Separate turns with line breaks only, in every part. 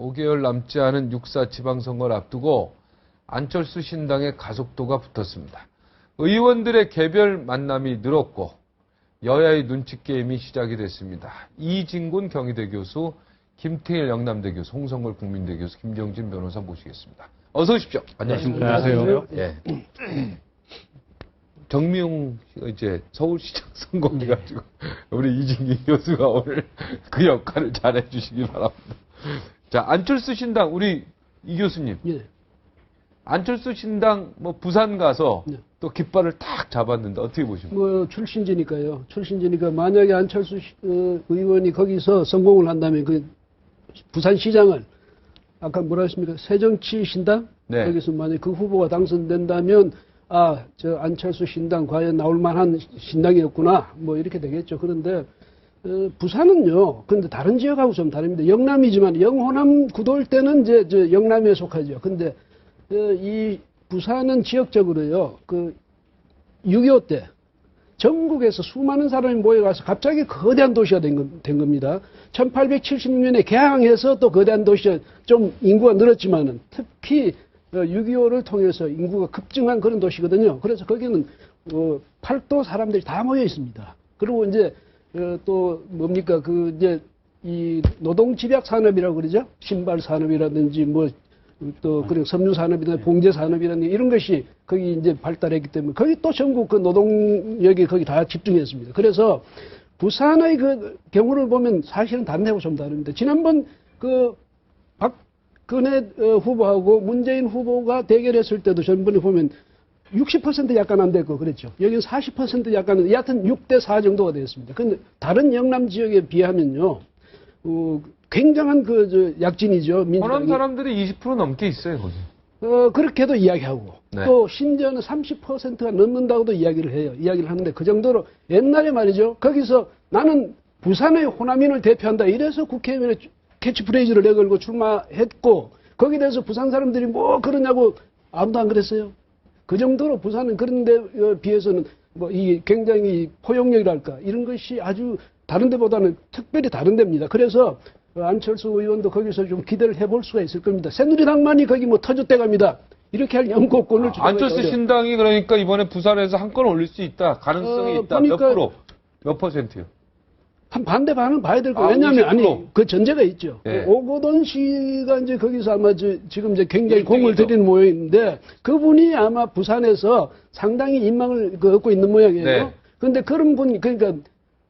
5개월 남지 않은 6.4 지방선거를 앞두고 안철수 신당의 가속도가 붙었습니다. 의원들의 개별 만남이 늘었고 여야의 눈치 게임이 시작이 됐습니다. 이진군 경희대 교수, 김태일 영남대 교수, 홍성걸 국민대 교수, 김정진 변호사 모시겠습니다. 어서 오십시오.
안녕하십니까. 안녕하세요.
예. 정미용 이제 서울시장 선거해 가지고 우리 이진기 교수가 오늘 그 역할을 잘해 주시기 바랍니다. 자, 안철수 신당 우리 이 교수님.
예.
안철수 신당 뭐 부산 가서
네.
또 깃발을 탁 잡았는데 어떻게 보십니까?
뭐 출신지니까요. 출신지니까 만약에 안철수 의원이 거기서 성공을 한다면 그 부산시장을 아까 뭐라 했습니까? 새정치 신당?
네.
거기서 만약에 그 후보가 당선된다면 아, 저 안철수 신당 과연 나올 만한 신당이었구나. 뭐 이렇게 되겠죠. 그런데 부산은요. 그런데 다른 지역하고 좀 다릅니다. 영남이지만 영호남 구도일 때는 이제 저 영남에 속하죠. 근데 이 부산은 지역적으로요. 그 6.25 때 전국에서 수많은 사람이 모여가서 갑자기 거대한 도시가 된 겁니다. 1876년에 개항해서 또 거대한 도시가 좀 인구가 늘었지만은 특히 6.25를 통해서 인구가 급증한 그런 도시거든요. 그래서 거기는 팔도 사람들이 다 모여 있습니다. 그리고 이제 또 뭡니까 그 이제 이 노동 집약 산업이라고 그러죠. 신발 산업이라든지 뭐 또 그리고 섬유 산업이나 봉제 산업이라든지 이런 것이 거기 이제 발달했기 때문에 거기 또 전국 그 노동력이 거기 다 집중했습니다. 그래서 부산의 그 경우를 보면 사실은 다른 데하고 좀 다릅니다. 지난번 그 박근혜 후보하고 문재인 후보가 대결했을 때도 전번에 보면 60% 약간 안 됐고 그랬죠. 여기는 40% 약간, 여하튼 6대4 정도가 되었습니다. 근데 다른 영남 지역에 비하면요, 굉장한 약진이죠.
호남 사람들이 20% 넘게 있어요, 거기.
그렇게도 이야기하고,
네.
또 심지어는 30%가 넘는다고도 이야기를 해요. 이야기를 하는데 그 정도로 옛날에 말이죠. 거기서 나는 부산의 호남인을 대표한다. 이래서 국회의원에 캐치프레이즈를 내걸고 출마했고, 거기에 대해서 부산 사람들이 뭐 그러냐고 아무도 안 그랬어요. 그 정도로 부산은 그런 데 비해서는 뭐 이 굉장히 포용력이랄까 이런 것이 아주 다른 데보다는 특별히 다른 데입니다. 그래서 안철수 의원도 거기서 좀 기대를 해볼 수가 있을 겁니다. 새누리당만이 거기 뭐 터줏대 갑니다. 이렇게 할 연고권을 주고
안철수 신당이 그러니까 이번에 부산에서 한 건 올릴 수 있다. 가능성이 있다. 몇 프로? 몇 퍼센트요?
한 반대 반은 봐야 될 거예요. 왜냐하면
50%?
아니 그 전제가 있죠.
예.
오거돈 씨가 이제 거기서 아마 지금 이제 굉장히
1등이죠.
공을 들이는 모양인데 그분이 아마 부산에서 상당히 인망을 얻고 있는 모양이에요.
네.
그런데 그런 분 그러니까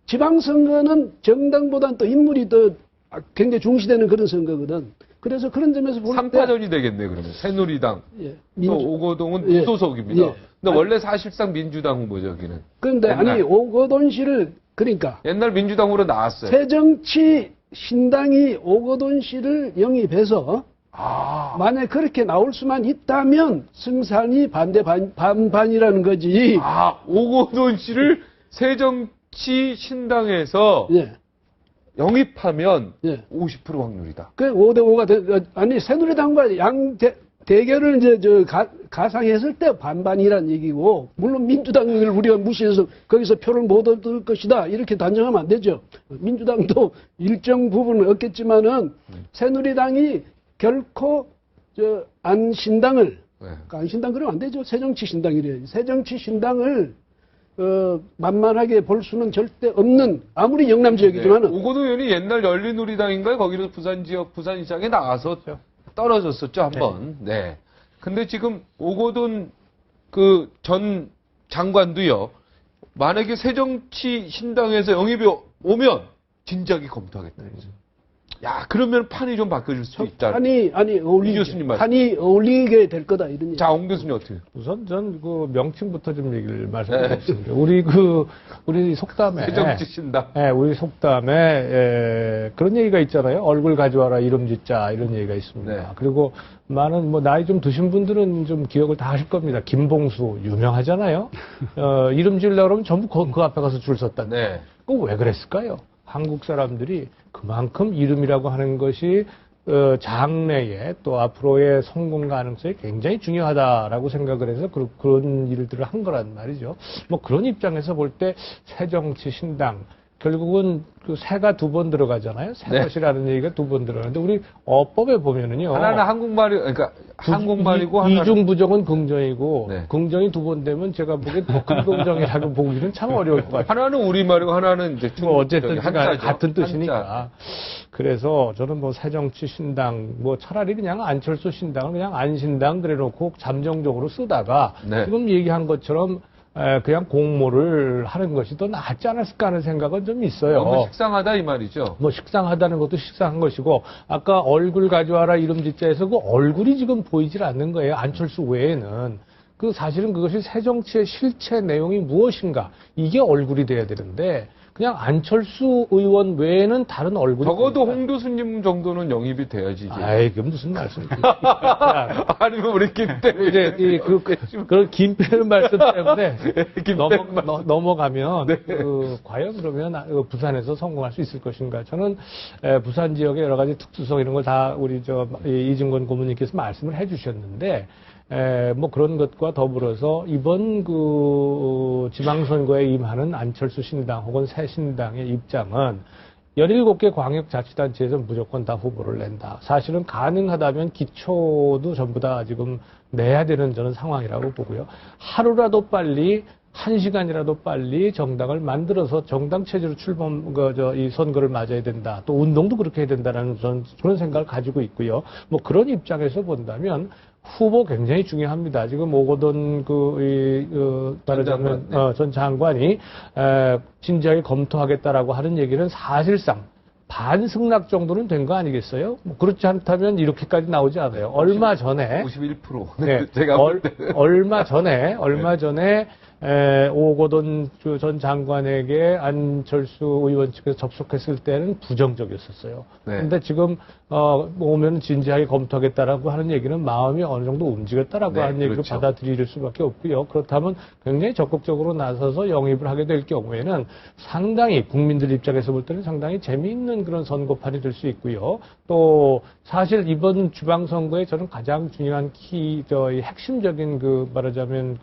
지방선거는 정당보다는 또 인물이 더 굉장히 중시되는 그런 선거거든. 그래서 그런 점에서 볼 때
3파전이 되겠네, 그러면. 새누리당.
예,
또 오거동은
예.
무소속입니다.
예.
근데 원래 사실상 민주당 후보죠, 여기는.
그런데
옛날.
아니 오거돈 씨를 그러니까
옛날 민주당으로 나왔어요.
새정치 신당이 오거돈 씨를 영입해서 만약에 그렇게 나올 수만 있다면 승산이 반대 반반이라는 거지.
오거돈 씨를 새정치 신당에서
예.
영입하면
예.
50% 확률이다.
그 5대5가 아니 새누리당과 양 대결을 이제 가상했을 때 반반이란 얘기고 물론 민주당을 우리가 무시해서 거기서 표를 못 얻을 것이다 이렇게 단정하면 안 되죠. 민주당도 일정 부분은 얻겠지만은 새누리당이 결코 안신당을 안신당 그러면 안 되죠. 새정치 신당이래요. 새정치 신당을 만만하게 볼 수는 절대 없는 아무리 영남 지역이지만
오거돈 의원이 옛날 열린우리당인가요? 거기서 부산 지역 부산시장에 나와서 떨어졌었죠 한번. 네. 근데 지금 오거돈 그 전 장관도요. 만약에 새정치 신당에서 영입이 오면 진작에 검토하겠다. 야, 그러면 판이 좀 바뀌어질 수 있다.
판이 판이 어울리게 될 거다 이런 얘기.
자, 옹 교수님 어떻게?
우선 전 그 명칭부터 좀 얘기를 말씀드리겠습니다. 우리 속담에
새정치 신당.
우리 속담에 그런 얘기가 있잖아요. 얼굴 가져와라 이름 짓자 이런 얘기가 있습니다.
네.
그리고 많은 뭐 나이 좀 드신 분들은 좀 기억을 다 하실 겁니다. 김봉수 유명하잖아요. 이름 지으려고 그러면 전부 그 앞에 가서 줄 섰다.
네.
그거 왜 그랬을까요? 한국 사람들이 그만큼 이름이라고 하는 것이 장래에 또 앞으로의 성공 가능성이 굉장히 중요하다라고 생각을 해서 그런 일들을 한 거란 말이죠. 뭐 그런 입장에서 볼 때 새정치 신당 결국은 그 새가 두 번 들어가잖아요. 새
네.
것이라는 얘기가 두 번 들어가는데 우리 어법에 보면은요.
하나는 한국말이, 그러니까 한국말이고 하나는
이중 부정은 긍정이고
네.
긍정이 두 번 되면 제가 보기엔 더 큰 긍정이라고 보기는 참 어려울 것 같아요.
하나는 우리말이고 하나는 이제 중국
어쨌든
한자죠.
같은 뜻이니까.
한자.
그래서 저는 뭐 새정치 신당 뭐 차라리 그냥 안철수 신당을 그냥 안신당 그래놓고 잠정적으로 쓰다가
네.
지금 얘기한 것처럼 그냥 공모를 하는 것이 더 낫지 않았을까 하는 생각은 좀 있어요.
너무 식상하다 이 말이죠.
뭐 식상하다는 것도 식상한 것이고 아까 얼굴 가져와라 이름 짓자에서 그 얼굴이 지금 보이질 않는 거예요. 안철수 외에는. 그 사실은 그것이 새정치의 실체 내용이 무엇인가 이게 얼굴이 돼야 되는데 그냥 안철수 의원 외에는 다른 얼굴이
적어도
보이니까.
홍 교수님 정도는 영입이 돼야지. 이제.
아이, 그 무슨 말씀이세요?
아니면 우리 김태우
이제 그런 긴 빼는 말씀 때문에
김태우
넘어가면
네.
과연 그러면 부산에서 성공할 수 있을 것인가? 저는 부산 지역의 여러 가지 특수성 이런 걸 다 우리 이진권 고문님께서 말씀을 해주셨는데. 뭐 그런 것과 더불어서 이번 그 지방선거에 임하는 안철수 신당 혹은 새 신당의 입장은 17개 광역자치단체에서 무조건 다 후보를 낸다. 사실은 가능하다면 기초도 전부 다 지금 내야 되는 저는 상황이라고 보고요. 하루라도 빨리 1시간이라도 빨리 정당을 만들어서 정당 체제로 이 선거를 맞아야 된다. 또 운동도 그렇게 해야 된다라는 그런 생각을 가지고 있고요. 뭐 그런 입장에서 본다면 후보 굉장히 중요합니다. 지금 오거돈 말하자면 전 장관이 진지하게 검토하겠다라고 하는 얘기는 사실상 반승낙 정도는 된 거 아니겠어요? 뭐 그렇지 않다면 이렇게까지 나오지 않아요. 얼마 전에
51%.
네,
제가 볼 때.
얼마 전에 오거돈 전 장관에게 안철수 의원 측에서 접촉했을 때는 부정적이었었어요.
네.
그런데 지금 오면 진지하게 검토하겠다라고 하는 얘기는 마음이 어느 정도 움직였다라고
네,
하는 얘기로
그렇죠.
받아들일 수밖에 없고요. 그렇다면 굉장히 적극적으로 나서서 영입을 하게 될 경우에는 상당히 국민들 입장에서 볼 때는 상당히 재미있는 그런 선거판이 될 수 있고요. 또 사실 이번 지방선거에 저는 가장 중요한 핵심적인 말하자면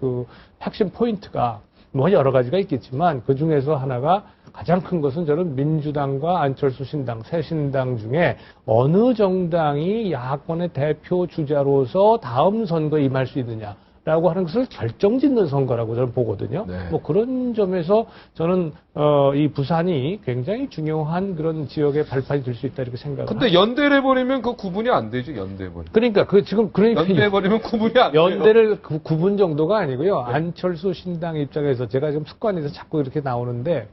핵심 포인트가 뭐 여러 가지가 있겠지만 그 중에서 하나가 가장 큰 것은 저는 민주당과 안철수 신당, 새 신당 중에 어느 정당이 야권의 대표 주자로서 다음 선거에 임할 수 있느냐라고 하는 것을 결정짓는 선거라고 저는 보거든요.
네.
뭐 그런 점에서 저는 이 부산이 굉장히 중요한 그런 지역의 발판이 될 수 있다 이렇게 생각을
근데 연대를 해버리면 그 구분이 안 되죠. 연대해버리면.
그러니까
연대해버리면 구분이 안 돼요.
연대를 구분 정도가 아니고요. 안철수 신당 입장에서 제가 지금 습관에서 자꾸 이렇게 나오는데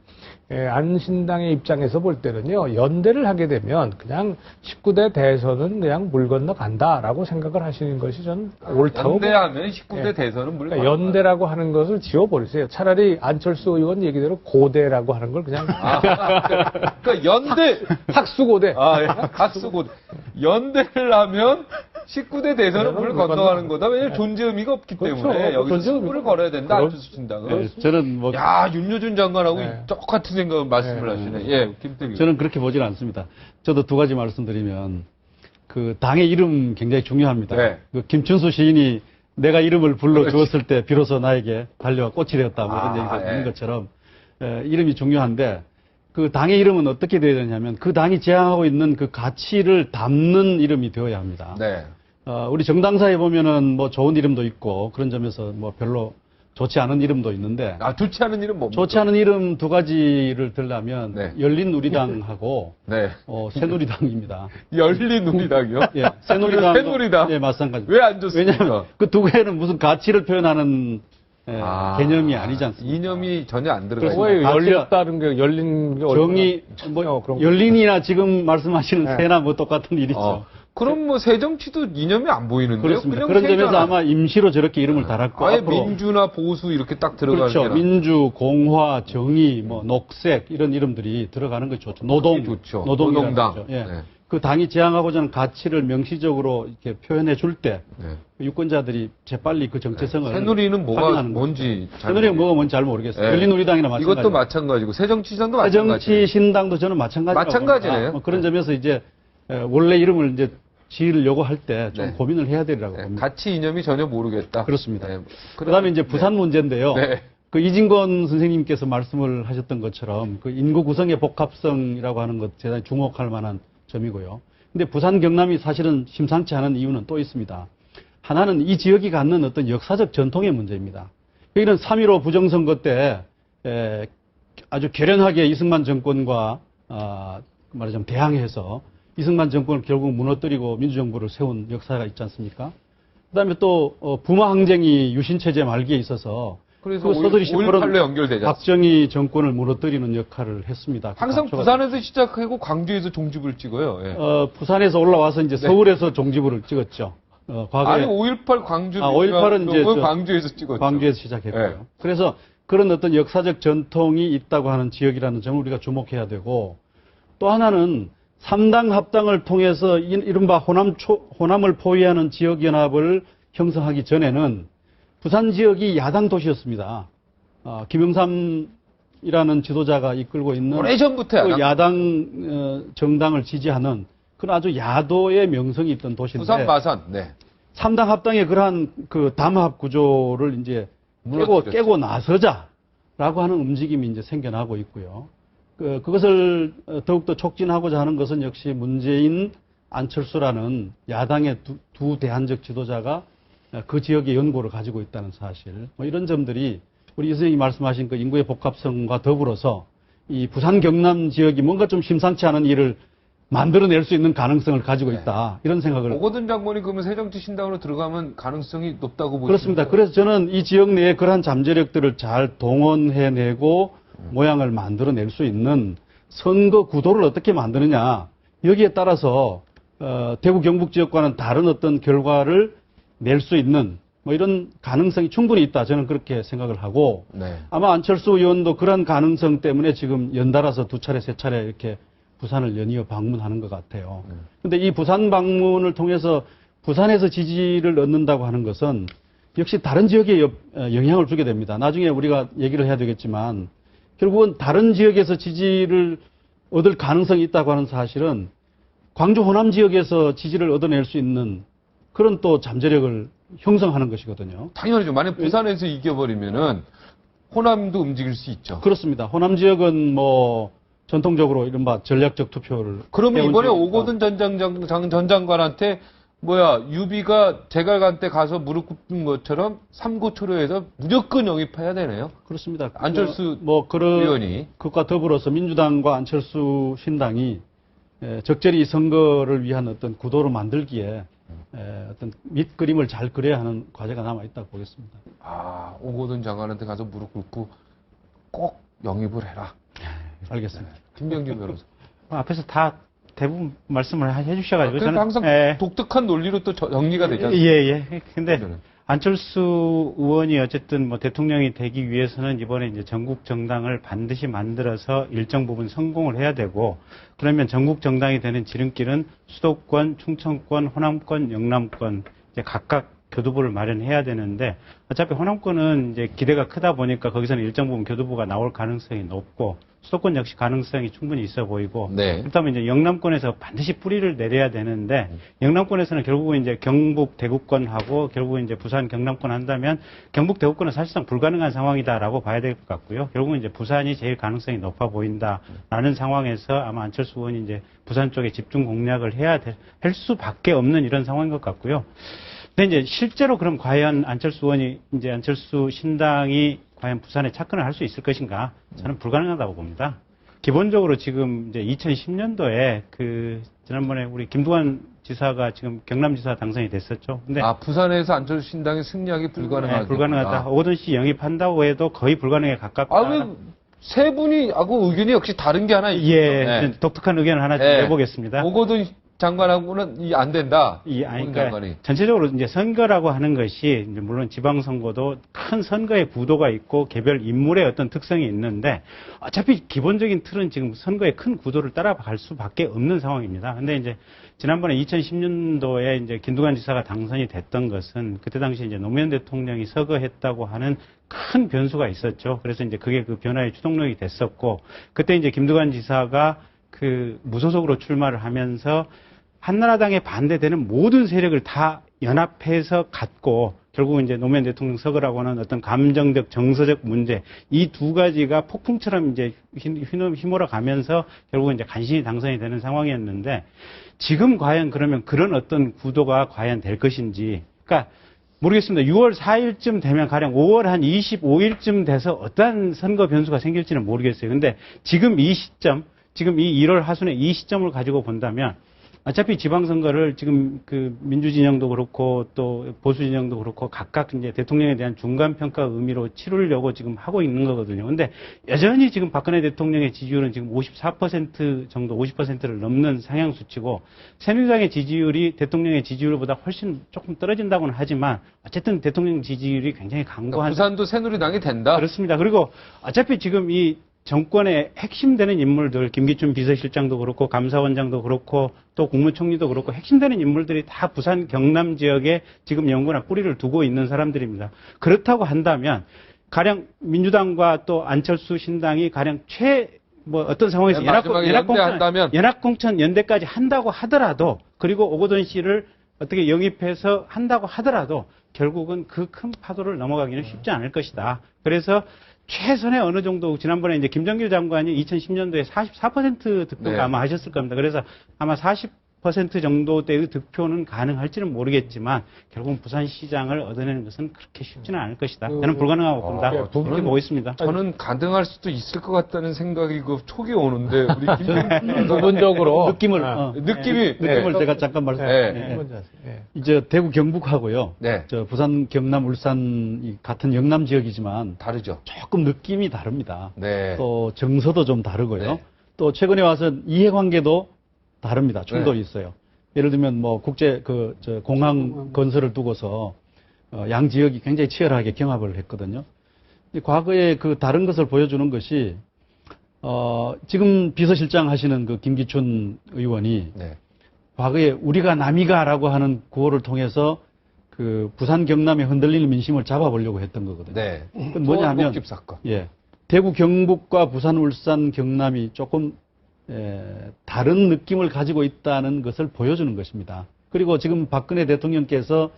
안신당의 입장에서 볼 때는요. 연대를 하게 되면 그냥 19대 대선은 그냥 물 건너 간다라고 생각을 하시는 것이 저는 옳다고
연대하면 19대 대선은 물
그러니까 연대라고 하는 것을 지워버리세요. 차라리 안철수 의원 얘기대로 고대라고 하는 걸 그냥
그러니까 연대
학수고대.
학수고대. 연대를 하면 19대 대선은 물 건너가는 거다. 왜냐면 존재 의미가 없기
그렇죠.
때문에 여기서
존재
승부를
의미가
걸어야 된다.
그렇-
안철수 신당은.
네, 저는
야, 윤여준 장관하고
네.
똑같은 생각을 말씀을 하시네. 예, 김태규.
저는 그렇게 보지는 않습니다. 저도 두 가지 말씀드리면 그 당의 이름 굉장히 중요합니다.
네.
그 김춘수 시인이 내가 이름을 불러 주었을 때 비로소 나에게 달려와 꽃이 되었다 뭐 이런 얘기가 있는 것처럼 이름이 중요한데 그 당의 이름은 어떻게 되어야 되냐면 그 당이 지향하고 있는 그 가치를 담는 이름이 되어야 합니다.
네.
우리 정당사에 보면은 뭐 좋은 이름도 있고 그런 점에서 뭐 별로 좋지 않은 이름도 있는데
좋지 않은 일은 뭡니까?
좋지 않은 이름 두 가지를 들려면
네.
열린우리당하고
네.
새누리당입니다.
열린우리당이요?
예, 새누리당.
새누리당?
예, 마찬가지.
왜 안 좋습니까?
왜냐하면 그 두 개는 무슨 가치를 표현하는 개념이 아니지 않습니까?
이념이 전혀 안 들어가
그렇습니다.
있어요.
왜
가치가-
열렸다는 게 열린 게
정의,
얼마나 그런 거.
열린이나 지금 말씀하시는
네.
새나 뭐 똑같은 일이죠.
그럼 뭐 새정치도 이념이 안 보이는데요?
그렇습니다.
그냥
그런 점에서
새잖아.
아마 임시로 저렇게 이름을 달았고
아예
앞으로
민주나 보수 이렇게 딱 들어가는
그렇죠.
게 나-
민주, 공화, 정의, 뭐 녹색 이런 이름들이 들어가는 게 좋죠. 노동,
좋죠.
노동이라는
노동당.
거죠. 예.
네.
그 당이 지향하고자 하는 가치를 명시적으로 이렇게 표현해 줄 때
네.
유권자들이 재빨리 그 정체성을
새누리는 뭐가
확인하는
뭔지
거죠.
잘
새누리가
모르겠어요.
뭐가 뭔지 잘 모르겠어요.
네.
열린우리당이나 마찬가지.
이것도 마찬가지고 새정치장도 마찬가지.
새정치 신당도 저는 마찬가지라고
마찬가지네요.
봅니다. 뭐 그런 점에서 이제 원래 이름을 이제 지으려고 할 때 좀
네.
고민을 해야 되리라고 봅니다.
가치 이념이 전혀 모르겠다.
그렇습니다.
네.
그다음에 이제 부산 문제인데요.
네.
그 이진권 선생님께서 말씀을 하셨던 것처럼 그 인구 구성의 복합성이라고 하는 것 대단히 주목할 만한 점이고요. 근데 부산 경남이 사실은 심상치 않은 이유는 또 있습니다. 하나는 이 지역이 갖는 어떤 역사적 전통의 문제입니다. 여기는 3.15 부정선거 때 아주 결연하게 이승만 정권과 말하자면 대항해서 이승만 정권을 결국 무너뜨리고 민주정부를 세운 역사가 있지 않습니까? 그다음에 또 부마 항쟁이 유신체제 말기에 있어서
그래서
그 서두리
5.18로 연결되지 않습니까?
박정희 정권을 무너뜨리는 역할을 했습니다.
항상 부산에서 시작하고 광주에서 종집을 찍어요. 예.
부산에서 올라와서 이제 서울에서 종지부를 찍었죠. 과거에
아니 5.18 광주
5.18은 이제
광주에서 찍었죠.
광주에서 시작했고요.
예.
그래서 그런 어떤 역사적 전통이 있다고 하는 지역이라는 점을 우리가 주목해야 되고, 또 하나는 3당 합당을 통해서 이른바 호남을 포위하는 지역연합을 형성하기 전에는 부산 지역이 야당 도시였습니다. 김영삼이라는 지도자가 이끌고 있는
오래전부터
그 야당 정당을 지지하는 그런 아주 야도의 명성이 있던 도시인데,
부산 마산. 네.
3당 합당의 그러한 그 담합 구조를 이제 깨고 나서자라고 하는 움직임이 이제 생겨나고 있고요. 그것을 더욱더 촉진하고자 하는 것은 역시 문재인, 안철수라는 야당의 두 대안적 지도자가 그 지역의 연고를 가지고 있다는 사실. 뭐 이런 점들이 우리 이 선생님이 말씀하신 그 인구의 복합성과 더불어서 이 부산 경남 지역이 뭔가 좀 심상치 않은 일을 만들어낼 수 있는 가능성을 가지고 있다. 이런 생각을.
오거돈 장관이 그러면 새정치신당으로 들어가면 가능성이 높다고 보시는
그렇습니다. 그래서 저는 이 지역 내에 그러한 잠재력들을 잘 동원해내고 모양을 만들어낼 수 있는 선거 구도를 어떻게 만드느냐. 여기에 따라서 대구 경북 지역과는 다른 어떤 결과를 낼 수 있는 뭐 이런 가능성이 충분히 있다. 저는 그렇게 생각을 하고,
네.
아마 안철수 의원도 그런 가능성 때문에 지금 연달아서 2차례, 3차례 이렇게 부산을 연이어 방문하는 것 같아요. 그런데 이 부산 방문을 통해서 부산에서 지지를 얻는다고 하는 것은 역시 다른 지역에 영향을 주게 됩니다. 나중에 우리가 얘기를 해야 되겠지만 결국은 다른 지역에서 지지를 얻을 가능성이 있다고 하는 사실은 광주 호남 지역에서 지지를 얻어낼 수 있는 그런 또 잠재력을 형성하는 것이거든요.
당연하죠. 만약 부산에서 이겨버리면은 호남도 움직일 수 있죠.
그렇습니다. 호남 지역은 뭐 전통적으로 이른바 전략적 투표를.
그러면 이번에
지역이니까.
오거돈 전 장관한테 유비가 제갈간 때 가서 무릎 꿇은 것처럼 삼고초려해서 무조건 영입해야 되네요.
그렇습니다.
안철수
그런
의원이.
그것과 더불어서 민주당과 안철수 신당이 적절히 이 선거를 위한 어떤 구도를 만들기에 어떤 밑그림을 잘 그려야 하는 과제가 남아 있다고 보겠습니다.
오거돈 장관한테 가서 무릎 꿇고 꼭 영입을 해라.
알겠습니다.
김병준 변호사.
앞에서 다 대부분 말씀을 해주셔가지고
그러니까 항상
예.
독특한 논리로 또 정리가 되지 않습니까?
예. 근데 안철수 의원이 어쨌든 뭐 대통령이 되기 위해서는 이번에 이제 전국 정당을 반드시 만들어서 일정 부분 성공을 해야 되고, 그러면 전국 정당이 되는 지름길은 수도권, 충청권, 호남권, 영남권 이제 각각 교두보를 마련해야 되는데, 어차피 호남권은 이제 기대가 크다 보니까 거기서는 일정 부분 교두보가 나올 가능성이 높고, 수도권 역시 가능성이 충분히 있어 보이고,
네.
그렇다면 이제 영남권에서 반드시 뿌리를 내려야 되는데, 영남권에서는 결국은 이제 경북 대구권하고 결국은 이제 부산 경남권 한다면 경북 대구권은 사실상 불가능한 상황이다라고 봐야 될 것 같고요. 결국은 이제 부산이 제일 가능성이 높아 보인다라는 상황에서 아마 안철수 의원이 이제 부산 쪽에 집중 공략을 할 수밖에 없는 이런 상황인 것 같고요. 근데 이제 실제로 그럼 과연 안철수 의원이 이제 안철수 신당이 과연 부산에 착근을 할 수 있을 것인가? 저는 불가능하다고 봅니다. 기본적으로 지금 이제 2010년도에 지난번에 우리 김두관 지사가 지금 경남지사 당선이 됐었죠. 근데
부산에서 안철수 신당의 승리하기 불가능하다.
네, 불가능하다. 오거돈 씨 영입한다고 해도 거의 불가능에 가깝다.
왜 세 분이 의견이 역시 다른 게 하나 있죠.
예, 독특한 의견을 하나 좀 내보겠습니다.
오거돈 장관하고는 안 된다.
그러니까 전체적으로 이제 선거라고 하는 것이 이제 물론 지방선거도 큰 선거의 구도가 있고 개별 인물의 어떤 특성이 있는데 어차피 기본적인 틀은 지금 선거의 큰 구도를 따라갈 수밖에 없는 상황입니다. 근데 이제 지난번에 2010년도에 이제 김두관 지사가 당선이 됐던 것은 그때 당시 이제 노무현 대통령이 서거했다고 하는 큰 변수가 있었죠. 그래서 이제 그게 그 변화의 추동력이 됐었고, 그때 이제 김두관 지사가 무소속으로 출마를 하면서 한나라당에 반대되는 모든 세력을 다 연합해서 갖고 결국은 이제 노무현 대통령 서거라고는 어떤 감정적, 정서적 문제, 이 두 가지가 폭풍처럼 이제 휘몰아 가면서 결국은 이제 간신히 당선이 되는 상황이었는데, 지금 과연 그러면 그런 어떤 구도가 과연 될 것인지, 그러니까 모르겠습니다. 6월 4일쯤 되면 가령 5월 한 25일쯤 돼서 어떠한 선거 변수가 생길지는 모르겠어요. 근데 지금 이 시점, 지금 이 1월 하순의 이 시점을 가지고 본다면 어차피 지방선거를 지금 그 민주진영도 그렇고 또 보수진영도 그렇고 각각 이제 대통령에 대한 중간평가 의미로 치르려고 지금 하고 있는 거거든요. 근데 여전히 지금 박근혜 대통령의 지지율은 지금 54% 정도, 50%를 넘는 상향수치고, 새누리당의 지지율이 대통령의 지지율보다 훨씬 조금 떨어진다고는 하지만 어쨌든 대통령 지지율이 굉장히 강고한.
그러니까 부산도 새누리당이 된다.
그렇습니다. 그리고 어차피 지금 이 정권의 핵심되는 인물들, 김기춘 비서실장도 그렇고 감사원장도 그렇고 또 국무총리도 그렇고 핵심되는 인물들이 다 부산 경남 지역에 지금 연고나 뿌리를 두고 있는 사람들입니다. 그렇다고 한다면 가령 민주당과 또 안철수 신당이 가령 어떤 상황에서
네, 마지막에 연대한다면.
연합공천 연대까지 한다고 하더라도, 그리고 오거돈 씨를 어떻게 영입해서 한다고 하더라도 결국은 그 큰 파도를 넘어가기는 쉽지 않을 것이다. 그래서 최선의 어느 정도, 지난번에 이제 김정길 장관이 2010년도에 44% 득표가
네.
아마 하셨을 겁니다. 그래서 아마 40% 정도대의 득표는 가능할지는 모르겠지만 결국은 부산시장을 얻어내는 것은 그렇게 쉽지는 않을 것이다. 저는 불가능하고 봅니다. 그렇게 보고 있습니다.
저는 가능할 수도 있을 것 같다는 생각이 그 촉이 오는데 우리 김
부분적으로
느낌을
느낌이
느낌을 제가 잠깐 말씀.
네.
이제 대구 경북하고요.
네.
저 부산, 경남, 울산 이 같은 영남 지역이지만
다르죠.
조금 느낌이 다릅니다.
네.
또 정서도 좀 다르고요.
네.
또 최근에 와서 이해관계도 다릅니다. 충돌이
네.
있어요. 예를 들면 뭐 국제 공항 건설을 두고서 양 지역이 굉장히 치열하게 경합을 했거든요. 과거에 그 다른 것을 보여주는 것이 지금 비서실장 하시는 그 김기춘 의원이
네.
과거에 우리가 남이가라고 하는 구호를 통해서 그 부산 경남에 흔들리는 민심을 잡아보려고 했던 거거든요.
네.
그건 뭐냐 하면
집 사건.
예. 대구 경북과 부산 울산 경남이 조금 다른 느낌을 가지고 있다는 것을 보여주는 것입니다. 그리고 지금 박근혜 대통령께서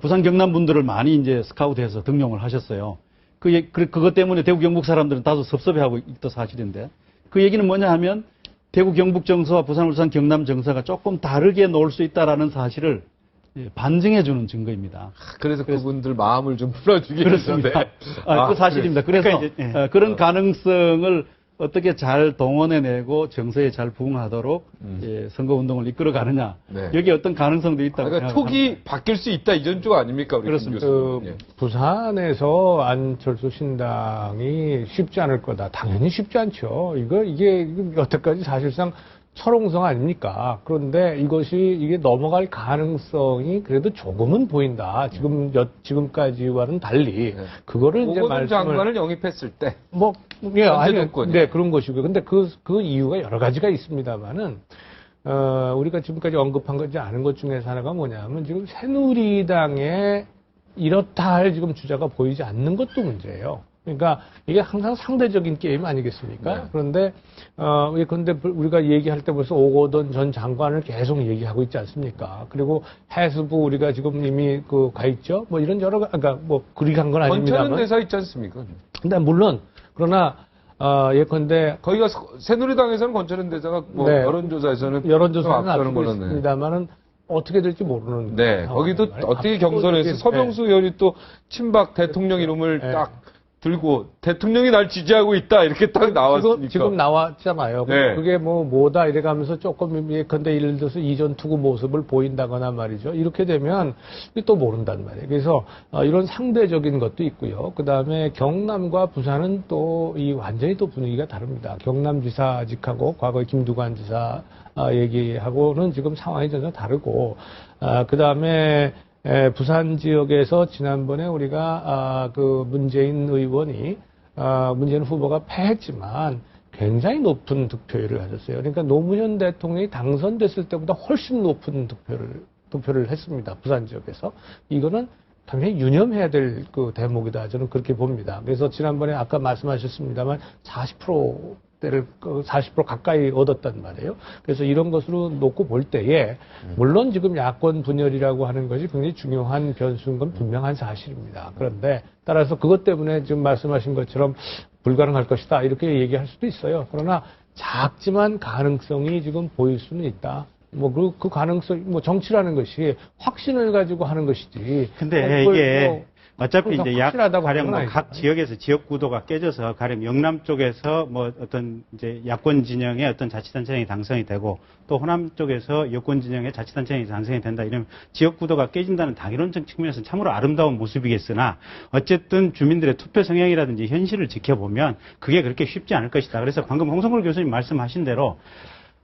부산 경남 분들을 많이 이제 스카우트해서 등용을 하셨어요. 그것 때문에 대구 경북 사람들은 다소 섭섭해하고 있던 사실인데, 그 얘기는 뭐냐 하면 대구 경북 정서와 부산 울산 경남 정서가 조금 다르게 놓을 수 있다라는 사실을 반증해주는 증거입니다.
그래서 그분들 마음을 좀 풀어주기
그렇습니다.
위해서.
그 사실입니다. 그래서
그러니까
그런 가능성을 어떻게 잘 동원해내고 정서에 잘 부응하도록 선거운동을 이끌어가느냐.
네.
여기에 어떤 가능성도 있다고
그러니까
생각합니다.
톡이 바뀔 수 있다 이전 쪽 아닙니까? 우리
그렇습니다.
김 교수님. 예.
부산에서 안철수 신당이 쉽지 않을 거다. 당연히 쉽지 않죠. 이게 여태까지 사실상 철옹성 아닙니까? 그런데 이게 넘어갈 가능성이 그래도 조금은 보인다. 지금까지와는 달리.
네.
그거를 이제
오거돈 장관을 영입했을 때.
네, 그런 것이고요. 근데 그 이유가 여러 가지가 있습니다만은, 우리가 지금까지 언급한 거지 않은 것 중에서 하나가 뭐냐면 지금 새누리당에 이렇다 할 지금 주자가 보이지 않는 것도 문제예요. 그러니까 이게 항상 상대적인 게임 아니겠습니까?
네.
그런데 우리가 얘기할 때 벌써 오거돈 전 장관을 계속 얘기하고 있지 않습니까? 그리고 해수부 우리가 지금 이미 가 있죠? 뭐 이런 그러니까 그리 간 건 아닙니다만.
권천은 대사 있지 않습니까?
근데 물론 그러나 예컨대
거기가 새누리당에서는 권천은 대사가
네.
여론조사에서는
여론조사는
앞서는
앞서고
걸로
있습니다만은 어떻게 될지 모르는.
네, 거기도 어떻게 경선에서 서병수 의원이 또 친박 대통령 이름을
네.
딱 들고 대통령이 날 지지하고 있다 이렇게 딱 나왔으니까.
지금 나왔잖아요.
네.
그게 뭐다 이래가면서 조금 예컨대 예를 들어서 이전 투구 모습을 보인다거나 말이죠. 이렇게 되면 또 모른단 말이에요. 그래서 이런 상대적인 것도 있고요. 그 다음에 경남과 부산은 또 완전히 또 분위기가 다릅니다. 경남지사직하고 과거에 김두관 지사 얘기하고는 지금 상황이 전혀 다르고, 그 다음에 부산 지역에서 지난번에 우리가 문재인 후보가 패했지만 굉장히 높은 득표율을 가졌어요. 그러니까 노무현 대통령이 당선됐을 때보다 훨씬 높은 득표를 했습니다. 부산 지역에서. 이거는 당연히 유념해야 될 대목이다. 저는 그렇게 봅니다. 그래서 지난번에 아까 말씀하셨습니다만 40% 대를 40% 가까이 얻었단 말이에요. 그래서 이런 것으로 놓고 볼 때에 물론 지금 야권 분열이라고 하는 것이 굉장히 중요한 변수인 건 분명한 사실입니다. 그런데 따라서 그것 때문에 지금 말씀하신 것처럼 불가능할 것이다 이렇게 얘기할 수도 있어요. 그러나 작지만 가능성이 지금 보일 수는 있다. 뭐 그 가능성 뭐 정치라는 것이 확신을 가지고 하는 것이지.
근데
그걸
이게
뭐
어차피 이제
확실하다고
가령
하는 건
각
아니잖아요.
지역에서 지역 구도가 깨져서 가령 영남 쪽에서 뭐 어떤 이제 야권 진영의 어떤 자치단체장이 당선이 되고 또 호남 쪽에서 여권 진영의 자치단체장이 당선이 된다 이러면 지역 구도가 깨진다는 당위론적 측면에서는 참으로 아름다운 모습이겠으나 어쨌든 주민들의 투표 성향이라든지 현실을 지켜보면 그게 그렇게 쉽지 않을 것이다. 그래서 방금 홍성걸 교수님 말씀하신 대로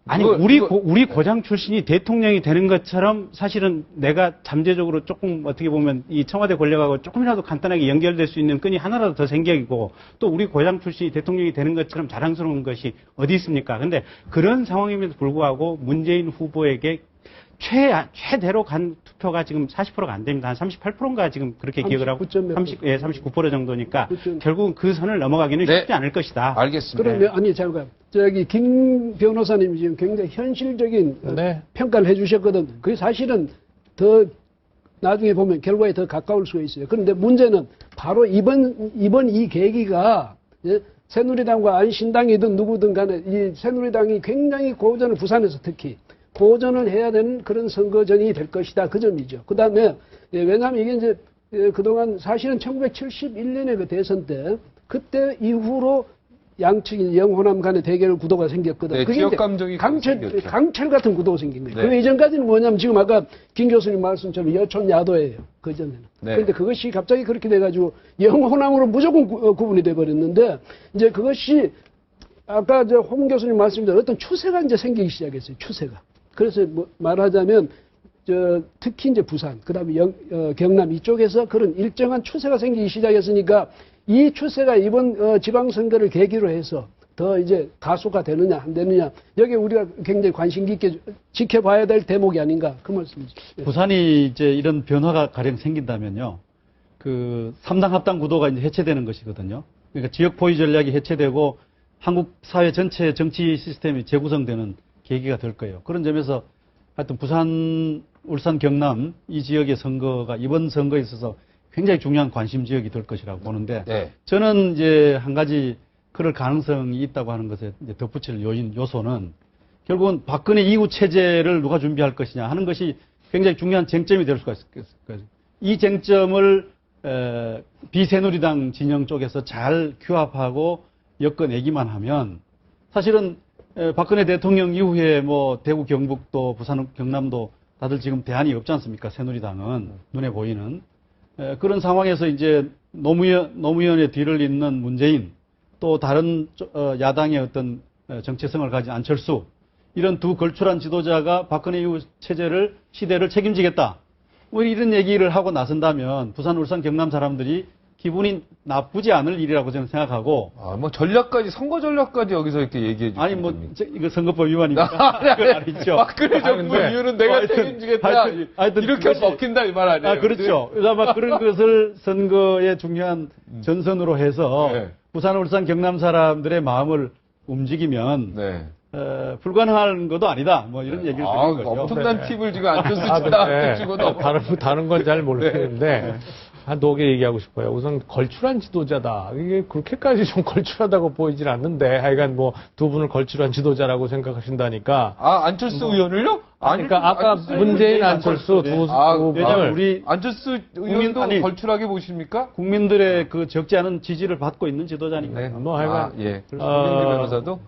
아니 우리 고장 출신이 대통령이 되는 것처럼 사실은 내가 잠재적으로 조금 어떻게 보면 이 청와대 권력하고 조금이라도 간단하게 연결될 수 있는 끈이 하나라도 더 생기고 또 우리 고장 출신이 대통령이 되는 것처럼 자랑스러운 것이 어디 있습니까? 근데 그런 상황임에도 불구하고 문재인 후보에게 최대로 간 투표가 지금 40%가 안 됩니다. 한 38%인가 지금 그렇게 기억을 하고 39% 정도니까
9..
결국은 그 선을 넘어가기는
네.
쉽지 않을 것이다.
알겠습니다.
그러면 아니 잠깐 저기 김 변호사님이 지금 굉장히 현실적인
네.
평가를 해주셨거든. 그게 사실은 더 나중에 보면 결과에 더 가까울 수가 있어요. 그런데 문제는 바로 이번 이 계기가 예? 새누리당과 안신당이든 누구든 간에 이 새누리당이 굉장히 고전을 부산에서 특히 고전을 해야 되는 그런 선거전이 될 것이다. 그 점이죠. 그 다음에, 왜냐하면 이게 이제, 그동안 사실은 1971년에 그 대선 때, 그때 이후로 양측이 영호남 간의 대결 구도가 생겼거든.
네,
그게
지역
이제
감정이 생겼죠.
강철 같은 구도가 생긴 거예요.
네.
그 이전까지는 뭐냐면 지금 아까 김 교수님 말씀처럼 여촌야도예요. 그 전에는.
네.
그런데 그것이 갑자기 그렇게 돼가지고 영호남으로 무조건 구분이 돼버렸는데, 이제 그것이 아까 홍 교수님 말씀대로 어떤 추세가 이제 생기기 시작했어요. 추세가. 그래서 뭐 말하자면 특히 이제 부산, 그다음에 경남 이쪽에서 그런 일정한 추세가 생기기 시작했으니까 이 추세가 이번 지방선거를 계기로 해서 더 이제 가소가 되느냐 안 되느냐 여기 우리가 굉장히 관심 깊게 지켜봐야 될 대목이 아닌가 그 말씀이죠. 예.
부산이 이제 이런 변화가 가령 생긴다면요. 그 3당 합당 구도가 이제 해체되는 것이거든요. 그러니까 지역 포위 전략이 해체되고 한국 사회 전체의 정치 시스템이 재구성되는 계기가 될 거예요. 그런 점에서 하여튼 부산, 울산, 경남 이 지역의 선거가 이번 선거에 있어서 굉장히 중요한 관심 지역이 될 것이라고 보는데
네.
저는 이제 한 가지 그럴 가능성이 있다고 하는 것에 이제 덧붙일 요소는 결국은 박근혜 이후 체제를 누가 준비할 것이냐 하는 것이 굉장히 중요한 쟁점이 될 수가 있을 거예요. 이 쟁점을 비새누리당 진영 쪽에서 잘 규합하고 엮어내기만 하면 사실은 박근혜 대통령 이후에 뭐 대구, 경북도, 부산, 경남도 다들 지금 대안이 없지 않습니까? 새누리당은 눈에 보이는 그런 상황에서 이제 노무현의 뒤를 잇는 문재인 또 다른 야당의 어떤 정체성을 가진 안철수 이런 두 걸출한 지도자가 박근혜 이후 시대를 책임지겠다. 뭐 이런 얘기를 하고 나선다면 부산, 울산, 경남 사람들이 기분이 나쁘지 않을 일이라고 저는 생각하고.
뭐 선거 전략까지 여기서 이렇게 얘기해 주시면.
아니, 이거 선거법 위반입니까? 그건 아니죠.
박근혜 정부 이유는 내가 책임지겠다.
하여튼
이렇게
그것이,
먹힌다 이 말 아니에요?
아, 그렇죠. 아마 그런 것을 선거의 중요한 전선으로 해서
네.
부산, 울산, 경남 사람들의 마음을 움직이면
네.
불가능한 것도 아니다. 뭐 이런 얘기를 드린 거죠.
엄청난
네.
팁을 지금 안
아,
줬습니다. 주고 넘어.
다른 건 잘 모르겠는데 한 두 개 얘기하고 싶어요. 우선 걸출한 지도자다. 이게 그렇게까지 좀 걸출하다고 보이질 않는데 하여간 뭐 두 분을 걸출한 지도자라고 생각하신다니까.
안철수 의원을요?
그러니까 아까 문재인, 안철수 두
왜냐면
분을
우리
안철수 의원도 걸출하게 보십니까?
국민들의 그 적지 않은 지지를 받고 있는 지도자니까요.
뭐 하여간
예. 김민기 변호사도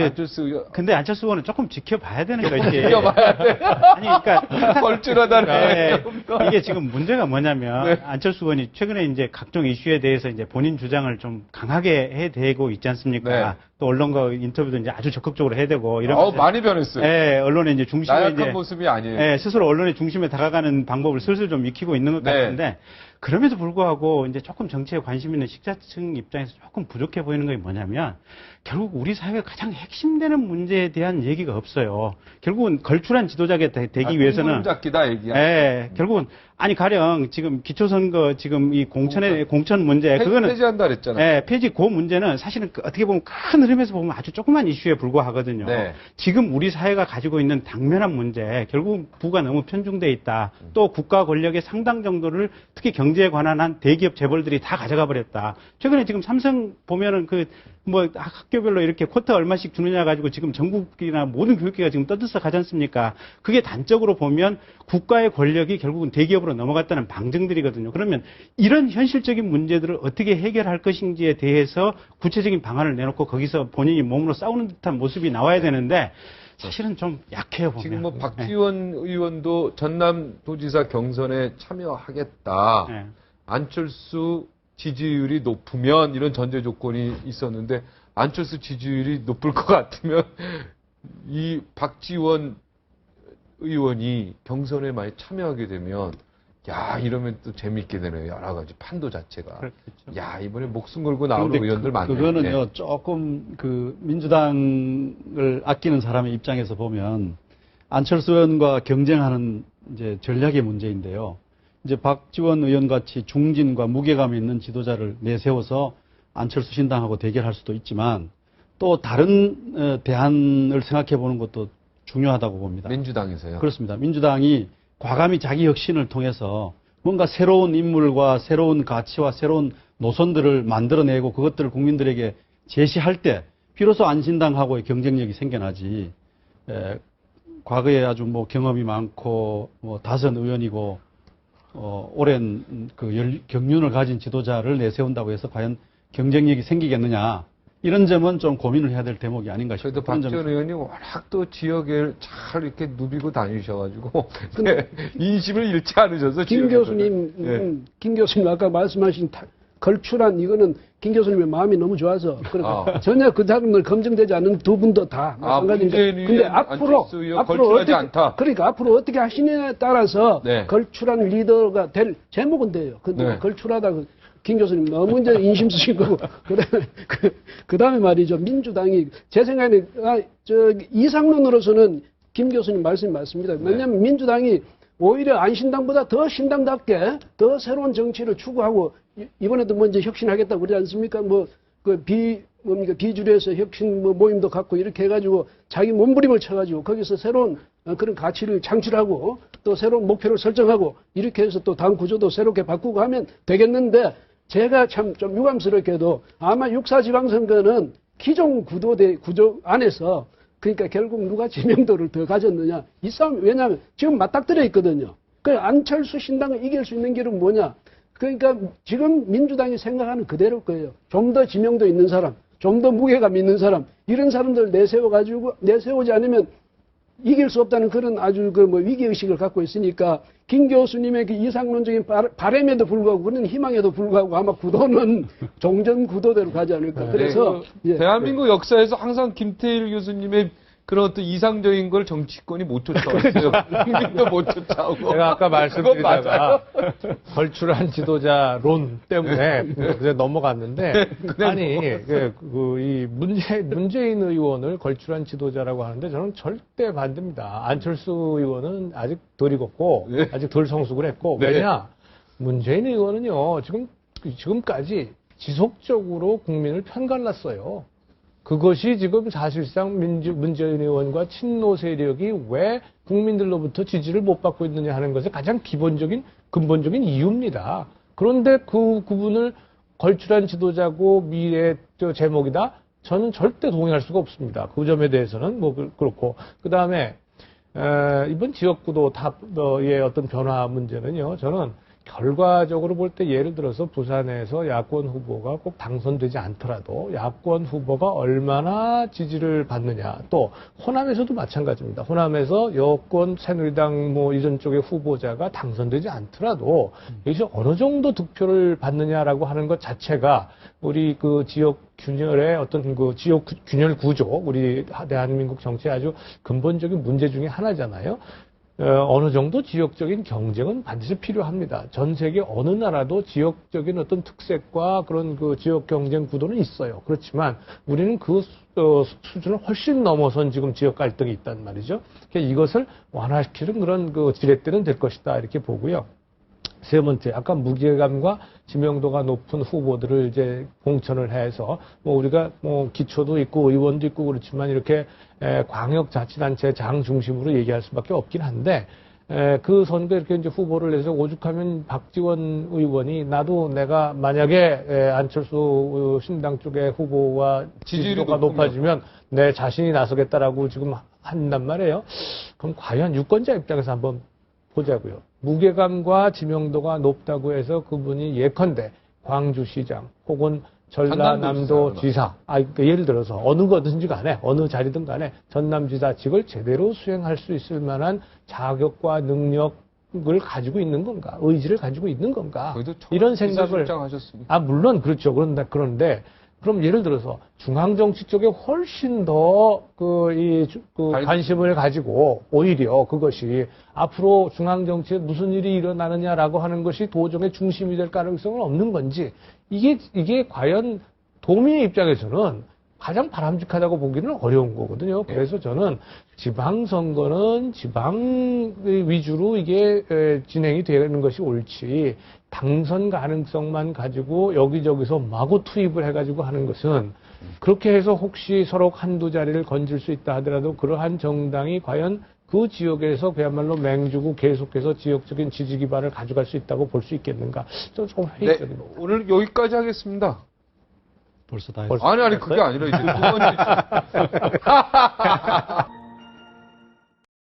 안철수 의원.
근데 안철수 의원은 조금 지켜봐야 되는 거지.
지켜봐야 돼.
아니, 그러니까.
걸출하다는
네, 이게 지금 문제가 뭐냐면,
네.
안철수 의원이 최근에 이제 각종 이슈에 대해서 이제 본인 주장을 좀 강하게 해대고 있지 않습니까?
네.
또 언론과 인터뷰도 이제 아주 적극적으로 해대고, 이런.
많이 변했어요.
네, 언론의 이제 중심에
나약한
이제.
모습이 아니에요.
네, 스스로 언론의 중심에 다가가는 방법을 슬슬 좀 익히고 있는 것
네.
같은데, 그럼에도 불구하고 이제 조금 정치에 관심 있는 식자층 입장에서 조금 부족해 보이는 게 뭐냐면, 결국 우리 사회가 가장 핵심되는 문제에 대한 얘기가 없어요. 결국은 걸출한 지도자가 되기 위해서는.
잡기다 얘기야.
예, 결국은 아니 가령 지금 기초선거 지금 이 공천 문제 그거는
폐지한다 그랬잖아요.
예, 폐지 그 문제는 사실은 어떻게 보면 큰 흐름에서 보면 아주 조그만 이슈에 불과하거든요.
네.
지금 우리 사회가 가지고 있는 당면한 문제, 결국 부가 너무 편중돼 있다. 또 국가 권력의 상당 정도를 특히 경제에 관한 한 대기업 재벌들이 다 가져가 버렸다. 최근에 지금 삼성 보면은 뭐 학교별로 이렇게 쿼터 얼마씩 주느냐 가지고 지금 전국이나 모든 교육계가 지금 떠들썩하지 않습니까? 그게 단적으로 보면 국가의 권력이 결국은 대기업으로 넘어갔다는 방증들이거든요. 그러면 이런 현실적인 문제들을 어떻게 해결할 것인지에 대해서 구체적인 방안을 내놓고 거기서 본인이 몸으로 싸우는 듯한 모습이 나와야 되는데 사실은 좀 약해요, 보면.
지금 뭐 박지원 의원도 전남도지사 경선에 참여하겠다.
네.
안철수 지지율이 높으면 이런 전제 조건이 있었는데 안철수 지지율이 높을 것 같으면 이 박지원 의원이 경선에 많이 참여하게 되면 야 이러면 또 재미있게 되네요. 여러 가지 판도 자체가.
그렇겠죠.
야 이번에 목숨 걸고 나오는
그런데
의원들 많네요.
그거는요,
네.
조금 민주당을 아끼는 사람의 입장에서 보면 안철수 의원과 경쟁하는 이제 전략의 문제인데요. 이제 박지원 의원 같이 중진과 무게감 있는 지도자를 내세워서 안철수 신당하고 대결할 수도 있지만 또 다른 대안을 생각해 보는 것도 중요하다고 봅니다.
민주당에서요.
그렇습니다. 민주당이 과감히 자기 혁신을 통해서 뭔가 새로운 인물과 새로운 가치와 새로운 노선들을 만들어내고 그것들을 국민들에게 제시할 때 비로소 안신당하고의 경쟁력이 생겨나지. 과거에 아주 뭐 경험이 많고 뭐 다선 의원이고 오랜 경륜을 가진 지도자를 내세운다고 해서 과연 경쟁력이 생기겠느냐. 이런 점은 좀 고민을 해야 될 대목이 아닌가 싶어요.
그래도 박지원 의원이 워낙 또 지역에 잘 이렇게 누비고 다니셔가지고 네, 인심을 잃지 않으셔서
김 교수님, 김 교수님 아까 말씀하신 걸출한 이거는 김 교수님의 마음이 너무 좋아서 전혀 그 사람들 검증되지 않은 두 분도 다 마찬가지인데 근데 앞으로
걸출하지 않다.
그러니까 앞으로 어떻게 하시느냐에 따라서
네.
걸출한 리더가 될 제목은 돼요. 근데
네.
걸출하다 김 교수님 너무 이제 인심 쓰신 거고 그다음에 말이죠. 민주당이 제 생각에는 이상론으로서는 김 교수님 말씀이 맞습니다. 왜냐하면 민주당이 오히려 안신당보다 더 신당답게 더 새로운 정치를 추구하고 이번에도 뭐 이제 혁신하겠다고 그러지 않습니까? 비주류에서 혁신 모임도 갖고 이렇게 해가지고 자기 몸부림을 쳐가지고 거기서 새로운 그런 가치를 창출하고 또 새로운 목표를 설정하고 이렇게 해서 또 당 구조도 새롭게 바꾸고 하면 되겠는데 제가 참 좀 유감스럽게도 아마 육사지방선거는 기존 구조 안에서 그러니까 결국 누가 지명도를 더 가졌느냐 이 싸움 왜냐하면 지금 맞닥뜨려 있거든요. 그 안철수 신당을 이길 수 있는 길은 뭐냐? 그러니까 지금 민주당이 생각하는 그대로 거예요. 좀 더 지명도 있는 사람, 좀 더 무게감 있는 사람 이런 사람들 내세우지 않으면 이길 수 없다는 그런 아주 위기의식을 갖고 있으니까 김 교수님의 그 이상론적인 바람에도 불구하고 그런 희망에도 불구하고 아마 구도는 종전 구도대로 가지 않을까. 그래서
대한민국 역사에서 항상 김태일 교수님의 그런 어떤 이상적인 걸 정치권이 못 쫓아왔어요. 국민도 못 쫓아오고.
제가 아까 말씀드리다가 걸출한 지도자론 때문에 그냥 넘어갔는데 아니 이 문재인 의원을 걸출한 지도자라고 하는데 저는 절대 반대입니다. 안철수 의원은 아직 덜 익었고 아직 덜 성숙을 했고 왜냐 문재인 의원은요 지금까지 지속적으로 국민을 편갈랐어요. 그것이 지금 사실상 문재인 의원과 친노 세력이 왜 국민들로부터 지지를 못 받고 있느냐 하는 것의 가장 근본적인 이유입니다. 그런데 그분을 걸출한 지도자고 미래의 제목이다? 저는 절대 동의할 수가 없습니다. 그 점에 대해서는 그렇고. 그 다음에, 이번 지역구도의 어떤 변화 문제는요, 저는 결과적으로 볼 때 예를 들어서 부산에서 야권 후보가 꼭 당선되지 않더라도 야권 후보가 얼마나 지지를 받느냐 또 호남에서도 마찬가지입니다. 호남에서 여권 새누리당 이전 쪽의 후보자가 당선되지 않더라도 여기서 어느 정도 득표를 받느냐라고 하는 것 자체가 우리 그 지역 균열의 어떤 그 지역 균열 구조 우리 대한민국 정치의 아주 근본적인 문제 중에 하나잖아요. 어느 정도 지역적인 경쟁은 반드시 필요합니다. 전 세계 어느 나라도 지역적인 어떤 특색과 그런 그 지역 경쟁 구도는 있어요. 그렇지만 우리는 그 수준을 훨씬 넘어선 지금 지역 갈등이 있단 말이죠. 그러니까 이것을 완화시키는 그런 그 지렛대는 될 것이다 이렇게 보고요. 세 번째, 아까 무게감과 지명도가 높은 후보들을 이제 공천을 해서 뭐 우리가 뭐 기초도 있고 의원도 있고 그렇지만 이렇게 광역자치단체 장 중심으로 얘기할 수밖에 없긴 한데 그 선거에 이렇게 이제 후보를 내서 오죽하면 박지원 의원이 나도 내가 만약에 안철수 신당 쪽의 후보와 지지도가 높아지면 내 자신이 나서겠다라고 지금 한단 말이에요. 그럼 과연 유권자 입장에서 한번 보자고요. 무게감과 지명도가 높다고 해서 그분이 예컨대 광주시장 혹은 전라남도지사, 그러니까 예를 들어서 어느 거든지 간에 어느 자리든 간에 전남지사직을 제대로 수행할 수 있을 만한 자격과 능력을 가지고 있는 건가, 의지를 가지고 있는 건가, 이런 생각을 물론 그렇죠. 그런데 그럼 예를 들어서 중앙정치 쪽에 훨씬 더 관심을 가지고 오히려 그것이 앞으로 중앙정치에 무슨 일이 일어나느냐라고 하는 것이 도정의 중심이 될 가능성은 없는 건지 이게 과연 도민의 입장에서는 가장 바람직하다고 보기는 어려운 거거든요. 그래서 저는 지방선거는 지방 위주로 이게 진행이 되는 것이 옳지 당선 가능성만 가지고 여기저기서 마구 투입을 해가지고 하는 것은 그렇게 해서 혹시 서로 한두 자리를 건질 수 있다 하더라도 그러한 정당이 과연 그 지역에서 그야말로 맹주고 계속해서 지역적인 지지 기반을 가져갈 수 있다고 볼 수 있겠는가? 좀 회의적인 거고.
오늘 여기까지 하겠습니다.
벌써 다
아니, 그게 아니라 이제 두 번째.